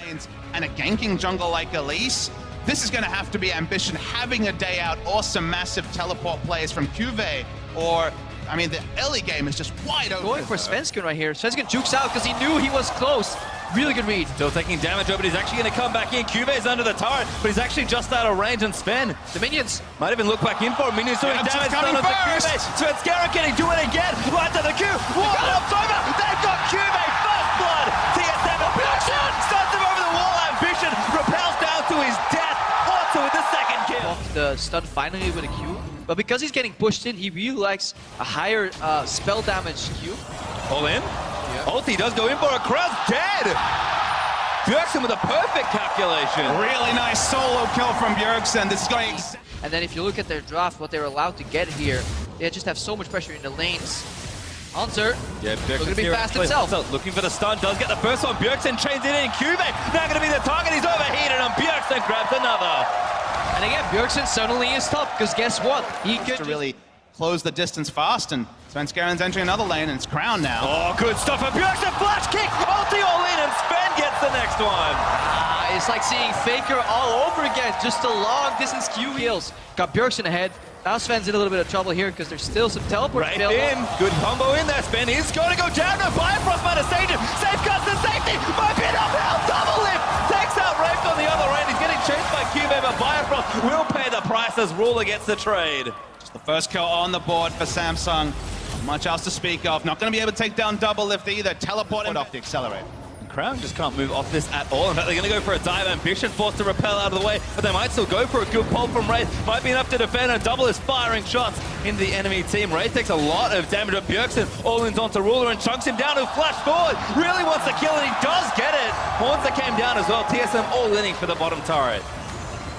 lanes and a ganking jungle like Elise, this is going to have to be Ambition having a day out, or some massive teleport plays from Cuvée, or, I mean, the early game is just wide open. Going for Svensson right here. Svensson jukes out because he knew he was close. Really good read. Still taking damage, but he's actually going to come back in. Cuvé's under the turret, but he's actually just out of range, and Sven The minions. might even look back in for him. Minions doing Yeah, damage coming done onto first. Cuvée. Svenskeren can he do it again? Right to the Q. One up over. They've got Cuvée. First blood. TSM Ambition starts him over the wall. Ambition repels down to his death. Also with the second kill. Off the stun finally with a Q. But because he's getting pushed in, he really likes a higher spell damage Q. All in. Yeah. Ulti does go in for a crowd. Dead. Bjergsen with a perfect calculation. Really nice solo kill from Bjergsen. This is going... And then if you look at their draft, what they're allowed to get here, they just have so much pressure in the lanes. Answer. Yeah, Looking to be fast himself. Looking for the stun, does get the first one. Bjergsen chains it in. Cuvée now going to be the target. He's overheated, and Bjergsen grabs another. And again, Bjergsen suddenly is tough, because guess what? He could to really close the distance fast, and Svenskeren's entering another lane, and it's Crown now. Oh, good stuff for Bjergsen. Flash kick, ulti all in, and Sven gets the next one. It's like seeing Faker all over again. Just a long distance Q heals. Got Bjergsen ahead. Now Sven's in a little bit of trouble here because there's still some teleport Right available. in, good combo in there. Sven is going to go down. No Bifrost might have saved him. Safeguards the safety. Might be an uphill double lift. Takes out Rafe on the other end. He's getting chased by Cuvée, but Bifrost will pay the price as Ruler gets the trade. Just the first kill on the board for Samsung. Not much else to speak of. Not going to be able to take down double lift either. Teleporting off the accelerator. Crown just can't move off this at all. In fact, they're going to go for a dive. Ambition forced to repel out of the way, but they might still go for a good pull from Wraith. Might be enough to defend, and double is firing shots into the enemy team. Wraith takes a lot of damage, but Bjergsen all-ins onto Ruler and chunks him down, who flash forward. Really wants to kill, and he does get it. Hornza came down as well. TSM all-inning for the bottom turret.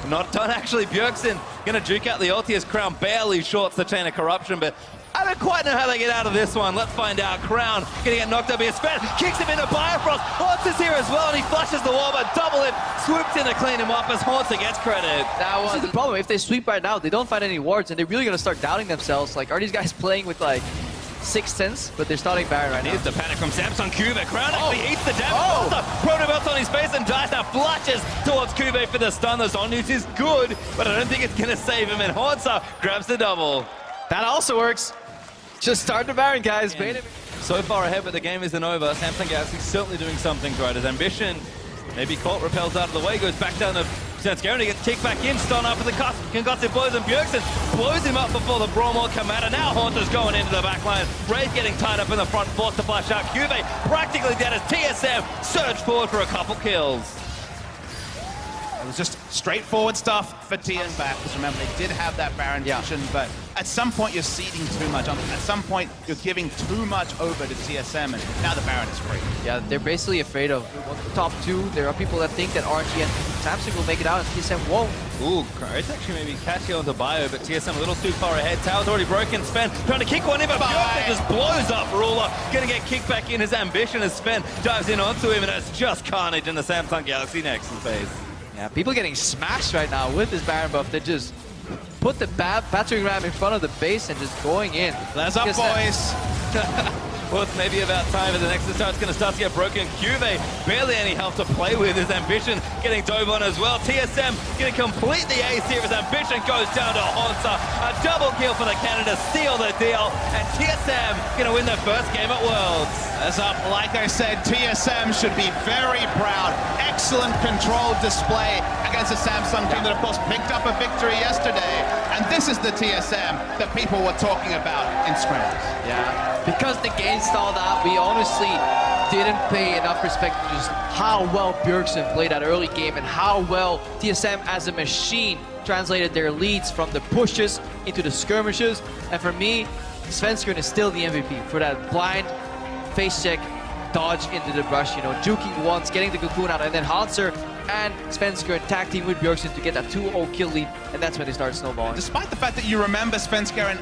Not done, actually. Bjergsen going to juke out the ulti as Crown barely shorts the chain of corruption, but I don't quite know how they get out of this one. Let's find out. Crown gonna get knocked up here. Sven kicks him into Bifrost. Hornza's here as well, and he flushes the wall, but double it swoops in to clean him up as Hornza gets credit. This is the problem. If they sweep right now, they don't find any wards, and they're really gonna start doubting themselves. Like, are these guys playing with like 6-10s? But they're starting Baron right now. Here's the panic from Samsung. Cuvée. Crown actually eats the damage. Proto belts on his face, and dies now flushes towards Cuvée for the stun. The zone use is good, but I don't think it's gonna save him, and Hornza grabs the double. That also works. Just start the Baron, guys. So far ahead, but the game isn't over. Samsung Galaxy certainly doing something right. As Ambition maybe caught, repels out of the way, goes back down to Svenskeren's, gets kicked back in, stun after the concussive blows, and Bjergsen blows him up before the Brawl will come out. And now Hornza's going into the back line. Wraith getting tied up in the front, forced to flash out. Cuvée practically dead as TSM surge forward for a couple kills. It was just straightforward stuff for TSM back. Because remember, they did have that Baron vision, but at some point you're ceding too much. At some point you're giving too much over to TSM, and now the Baron is free. Yeah, they're basically afraid of the top two. There are people that think that RNG and Samsung will make it out, and TSM won't. Ooh, it's actually maybe catching onto Bio, but TSM a little too far ahead. Tower's already broken. Sven trying to kick one in, but Bjergsen just blows up Ruler. Gonna get kicked back in. His Ambition as Sven dives in onto him, and it's just carnage in the Samsung Galaxy Nexus phase. Yeah, people getting smashed right now with this Baron buff. They just put the battering ram in front of the base and just going in. That's up, boys. Well, it's maybe about time as the Nexus start's going to start to get broken. Cuvée, barely any health to play with. His Ambition getting dove on as well. TSM going to complete the ace here as Ambition goes down to Hornza. A double kill for the Canada, seal the deal. And TSM going to win their first game at Worlds. That's up. Like I said, TSM should be very proud. Excellent controlled display against a Samsung team that, of course, picked up a victory yesterday. And this is the TSM that people were talking about in scrimmage. Yeah, because the game stalled out, we honestly didn't pay enough respect to just how well Bjergsen played that early game and how well TSM as a machine translated their leads from the pushes into the skirmishes. And for me, Svensson is still the MVP for that blind face check dodge into the brush, you know, juking once, getting the cocoon out, and then Hanser and Svensson tag team with Bjergsen to get that 2-0 kill lead, and that's when they start snowballing. Despite the fact that you remember Svenskerin